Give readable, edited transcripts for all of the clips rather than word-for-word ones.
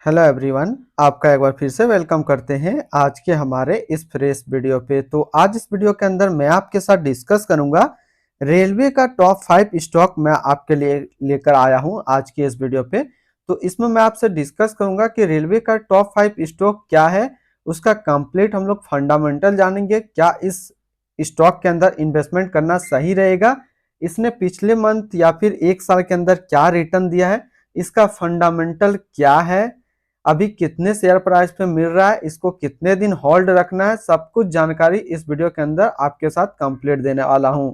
Hello everyone, आपका एक बार फिर से वेलकम करते हैं आज के हमारे इस फ्रेश वीडियो पे। तो आज इस वीडियो के अंदर मैं आपके साथ डिस्कस करूंगा रेलवे का टॉप 5 स्टॉक मैं आपके लिए लेकर आया हूं आज के इस वीडियो पे। तो इसमें मैं आपसे डिस्कस करूंगा कि रेलवे का टॉप 5 स्टॉक क्या है, उसका कंप्लीट हम लोग फंडामेंटल जानेंगे। क्या इस स्टॉक के अंदर इन्वेस्टमेंट करना सही रहेगा, इसने पिछले मंथ या फिर एक साल के अंदर क्या रिटर्न दिया है, इसका फंडामेंटल क्या है, अभी कितने शेयर प्राइस पे मिल रहा है, इसको कितने दिन होल्ड रखना है, सब कुछ जानकारी इस वीडियो के अंदर आपके साथ कंप्लीट देने वाला हूं।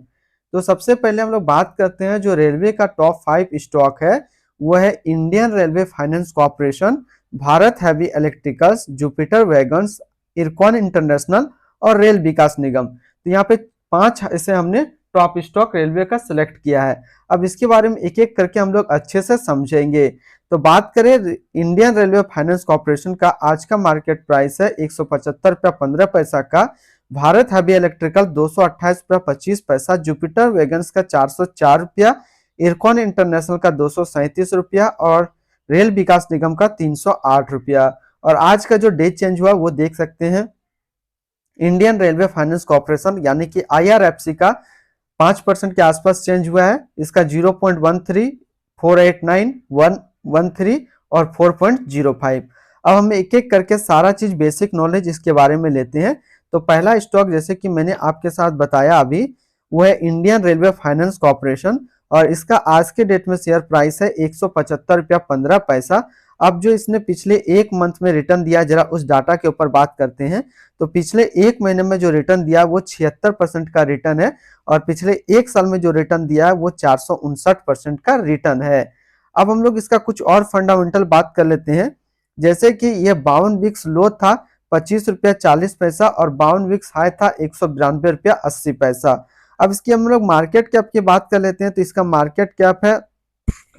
तो सबसे पहले हम लोग बात करते हैं जो रेलवे का टॉप 5 स्टॉक है, वो है Indian railway finance corporation, Bharat heavy electricals, Jupiter wagons, IRCON international और रेल विकास निगम। तो यहाँ पे 5 ऐसे हमने टॉप स्टॉक रेलवे का सिलेक्ट किया है। अब इसके बारे में एक एक करके हम लोग अच्छे से समझेंगे। तो बात करें इंडियन रेलवे फाइनेंस कॉर्पोरेशन का, आज का मार्केट प्राइस है 175 रुपया 15 पैसा का, भारत हैवी इलेक्ट्रिकल 228 रुपया 25 पैसा, जुपिटर वैगन्स का 404 रुपया, इरकॉन इंटरनेशनल का 237 रुपया और रेल विकास निगम का 308 रुपया। और आज का जो डेट चेंज हुआ वो देख सकते हैं, इंडियन रेलवे फाइनेंस कॉर्पोरेशन यानी कि IRFC का 5% के आसपास चेंज हुआ है। इसका 0.13, 489, 113 और 4.05। अब हम एक एक करके सारा चीज बेसिक नॉलेज इसके बारे में लेते हैं। तो पहला स्टॉक जैसे कि मैंने आपके साथ बताया अभी, वो है इंडियन रेलवे फाइनेंस कॉर्पोरेशन और इसका आज के डेट में शेयर प्राइस है 175 रुपया 15 पैसा। अब जो इसने पिछले एक मंथ में रिटर्न दिया, जरा उस डाटा के ऊपर बात करते हैं। तो पिछले एक महीने में जो रिटर्न दिया वो 76% का रिटर्न है और पिछले एक साल में जो रिटर्न दिया है वो 459% का रिटर्न है। अब हम लोग इसका कुछ और फंडामेंटल बात कर लेते हैं। जैसे कि ये 52 वीक्स लो था 25 रुपया 40 पैसा और 52 वीक्स हाई था 192 रुपया 80 पैसा। अब इसकी हम लोग मार्केट कैप की बात कर लेते हैं। तो इसका मार्केट कैप है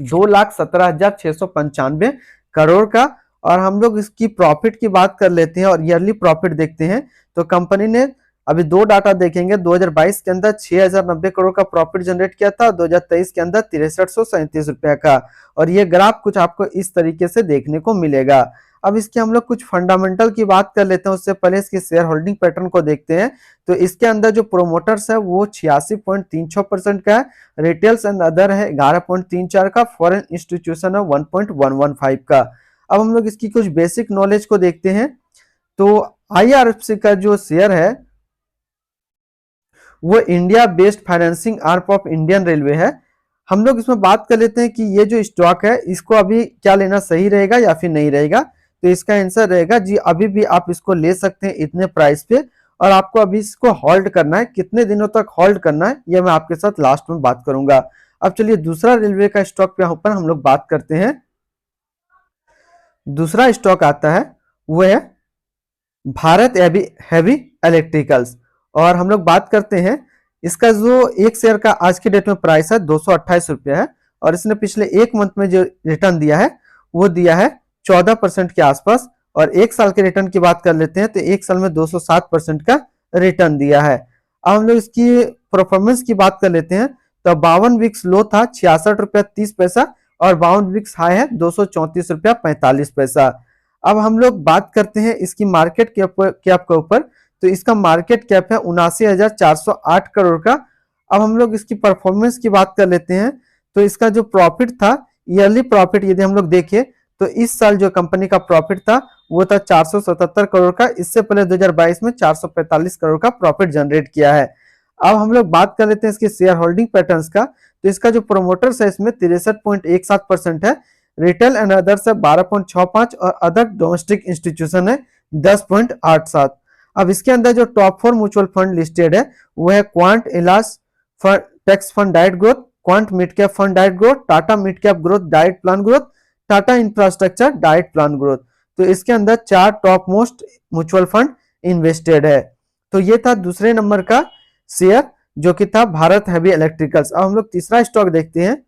2,17,695 करोड़ का। और हम लोग इसकी प्रॉफिट की बात कर लेते हैं और ईयरली प्रॉफिट देखते हैं। तो कंपनी ने अभी दो डाटा देखेंगे, 2022 के अंदर 6,090 करोड़ का प्रॉफिट जनरेट किया था, 2023 के अंदर 6337 रुपया का। और ये ग्राफ कुछ आपको इस तरीके से देखने को मिलेगा। अब इसके हम लोग कुछ फंडामेंटल की बात कर लेते हैं, उससे पहले इसकी शेयर होल्डिंग पैटर्न को देखते हैं। तो इसके अंदर जो प्रोमोटर्स है वो 86.36% का है, रिटेल्स एंड अदर है 11.34 का, फॉरेन इंस्टीट्यूशन है 1.115 का। अब हम लोग इसकी कुछ बेसिक नॉलेज को देखते हैं। तो IRFC का जो शेयर है वो India based financing arm of Indian railway है। हम लोग इसमें बात कर लेते हैं कि ये जो स्टॉक है इसको अभी क्या लेना सही रहेगा या फिर नहीं रहेगा। तो इसका आंसर रहेगा जी, अभी भी आप इसको ले सकते हैं इतने प्राइस पे, और आपको अभी इसको होल्ड करना है। कितने दिनों तक होल्ड करना है ये मैं आपके साथ लास्ट में बात करूंगा। अब चलिए दूसरा रेलवे का स्टॉक पे ऊपर हम लोग बात करते हैं। दूसरा स्टॉक आता है वो है भारत हैवी इलेक्ट्रिकल्स और हम लोग बात करते हैं। इसका जो एक शेयर का आज के डेट में प्राइस है 228 रुपया है और इसने पिछले एक मंथ में जो रिटर्न दिया है वो दिया है 14% के आसपास। और एक साल के रिटर्न की बात कर लेते हैं तो एक साल में 207% का रिटर्न दिया है। अब हम लोग इसकी परफॉर्मेंस की बात कर लेते हैं। तो 52 वीक्स लो था 66 रुपया 30 पैसा और 52 वीक्स हाई है 234 रुपया 45 पैसा। अब हम लोग बात करते हैं इसकी मार्केट कैप के ऊपर। तो इसका मार्केट कैप है 79,408 करोड़ का। अब हम लोग इसकी परफॉर्मेंस की बात कर लेते हैं। तो इसका जो प्रॉफिट था, ईयरली प्रॉफिट यदि हम लोग देखें तो इस साल जो कंपनी का प्रॉफिट था वो था 477 करोड़ का। इससे पहले 2022 में 445 करोड़ का प्रॉफिट जनरेट किया है। अब हम लोग बात कर लेते हैं इसके शेयर होल्डिंग पैटर्न्स का। तो इसका जो प्रोमोटर्स है इसमें 63.17% है, रिटेल एंड अदर्स है 12.65 और अदर डोमेस्टिक इंस्टीट्यूशन है 10.87। अब इसके अंदर जो टॉप 4 म्यूचुअल फंड लिस्टेड है वो है क्वांट इलास टैक्स फंड डाइट growth, Quant mid cap fund डाइट growth, Tata mid cap growth डाइट प्लान ग्रोथ, टाटा इंफ्रास्ट्रक्चर डाइट प्लान ग्रोथ। तो इसके अंदर 4 top most mutual fund invested है। तो ये था दूसरे नंबर का शेयर जो कि था भारत हैवी इलेक्ट्रिकल्स। अब हम लोग तीसरा स्टॉक देखते हैं।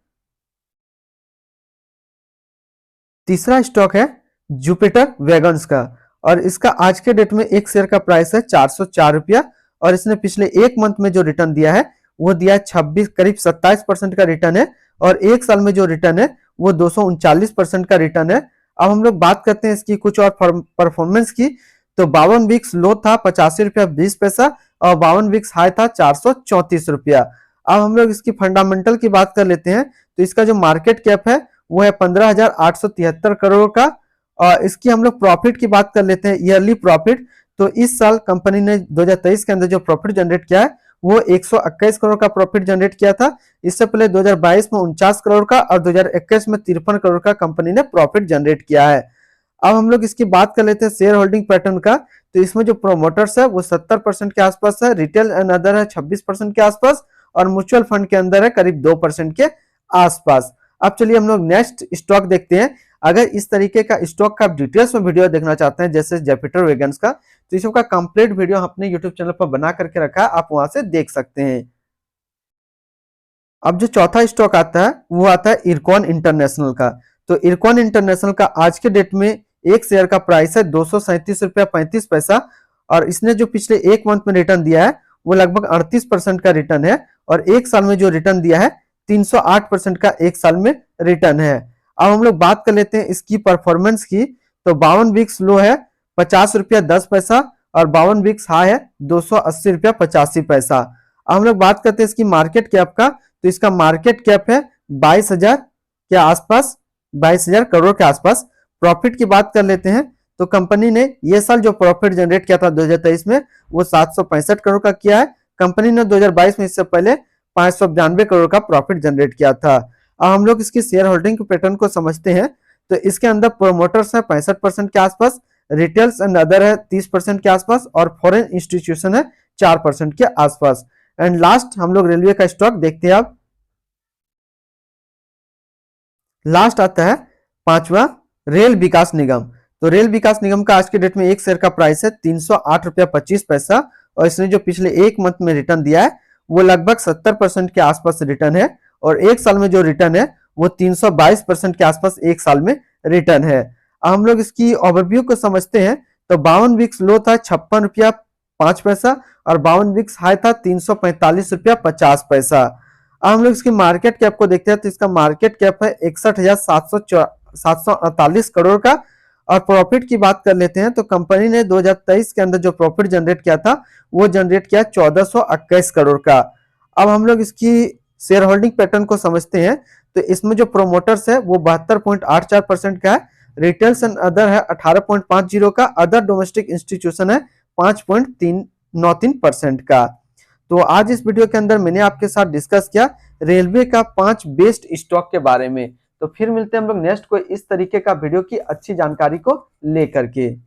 तीसरा स्टॉक है जुपिटर वैगन्स का और इसका आज के डेट में एक शेयर का प्राइस है 404 रुपया और इसने पिछले एक मंथ में जो रिटर्न दिया है वो दिया है 26 करीब 27% का रिटर्न है और एक साल में जो रिटर्न है वो 239% का रिटर्न है। अब हम लोग बात करते हैं इसकी कुछ और परफॉर्मेंस की। तो 52 वीक्स लो था 85 रुपया 20 पैसा और 52 वीक्स हाई था 434 रुपया। अब हम लोग इसकी फंडामेंटल की बात कर लेते हैं। तो इसका जो मार्केट कैप है वो है 15,873 करोड़ का। और इसकी हम लोग प्रॉफिट की बात कर लेते हैं, ईयरली प्रॉफिट। तो इस साल कंपनी ने 2023 के अंदर जो प्रॉफिट जनरेट किया है वो 121 करोड़ का प्रॉफिट जनरेट किया था। इससे पहले 2022 में 49 करोड़ का और 2021 में 53 करोड़ का कंपनी ने प्रॉफिट जनरेट किया है। अब हम लोग इसकी बात कर लेते हैं शेयर होल्डिंग पैटर्न का। तो इसमें जो प्रोमोटर्स है वो 70% के आसपास है, रिटेल एंड अदर है 26% के आसपास और म्यूचुअल फंड के अंदर है करीब 2% के आसपास। अब चलिए हम लोग नेक्स्ट स्टॉक देखते हैं। अगर इस तरीके का स्टॉक का आप डिटेल्स में वीडियो देखना चाहते हैं जैसे जुपिटर वेगन्स का, तो इसका कंप्लीट वीडियो अपने यूट्यूब चैनल पर बना करके रखा है, आप वहां से देख सकते हैं। अब जो चौथा स्टॉक आता है वो आता है इरकॉन इंटरनेशनल का। तो इरकॉन इंटरनेशनल का आज के डेट में एक शेयर का प्राइस है 237 रुपया 35 पैसा और इसने जो पिछले एक मंथ में रिटर्न दिया है वो लगभग 38% का रिटर्न है और एक साल में जो रिटर्न दिया है 308% का एक साल में रिटर्न है। अब हम लोग बात कर लेते हैं इसकी परफॉर्मेंस की। तो 52 वीक्स लो है 50 रुपया 10 पैसा और 52 वीक्स हाई है 280 रुपया 85 पैसा। अब हम लोग बात करते हैं इसकी मार्केट कैप का। तो इसका मार्केट कैप है 22,000 के आसपास, 22,000 करोड़ के आसपास। प्रॉफिट की बात कर लेते हैं। तो कंपनी ने ये साल जो प्रॉफिट जनरेट किया था 2023 में वो 765 करोड़ का किया है। कंपनी ने 2022 में इससे पहले 592 करोड़ का प्रॉफिट जनरेट किया था। अब हम लोग इसकी शेयर होल्डिंग के पैटर्न को समझते हैं। तो इसके अंदर प्रोमोटर्स है 65% के आसपास, रिटेल्स एंड अदर है 30% के आसपास और फॉरेन इंस्टीट्यूशन है 4% के आसपास। एंड लास्ट हम लोग रेलवे का स्टॉक देखते हैं। अब लास्ट आता है पांचवा रेल विकास निगम। तो रेल विकास निगम का आज के डेट में एक शेयर का प्राइस है 308 रुपया 25 पैसा और इसने जो पिछले एक मंथ में रिटर्न दिया है वो लगभग 70% के आसपास रिटर्न है और एक साल में जो रिटर्न है वो 322% के आसपास एक साल में रिटर्न है। अब हम लोग इसकी ओवरव्यू को समझते हैं। तो 52 वीक्स लो था 56 रुपया 5 पैसा और 52 वीक्स हाई था 345 रुपया 50 पैसा। अब हम लोग इसकी मार्केट कैप को देखते हैं। तो इसका मार्केट कैप है 61,748 करोड़ का। और प्रॉफिट की बात कर लेते हैं। तो कंपनी ने 2023 के अंदर जो प्रॉफिट जनरेट किया था वो जनरेट किया 1421 करोड़ का। अब हम लोग इसकी शेयर होल्डिंग पैटर्न को समझते हैं। तो इसमें जो प्रोमोटर्स है वो 72.84% का है, रिटेल्स एंड अदर है 18.50 का, अदर डोमेस्टिक इंस्टीट्यूशन है 5.93% का। तो आज इस वीडियो के अंदर मैंने आपके साथ डिस्कस किया रेलवे का 5 बेस्ट स्टॉक के बारे में। तो फिर मिलते हैं हम लोग नेक्स्ट कोई इस तरीके का वीडियो की अच्छी जानकारी को लेकर के।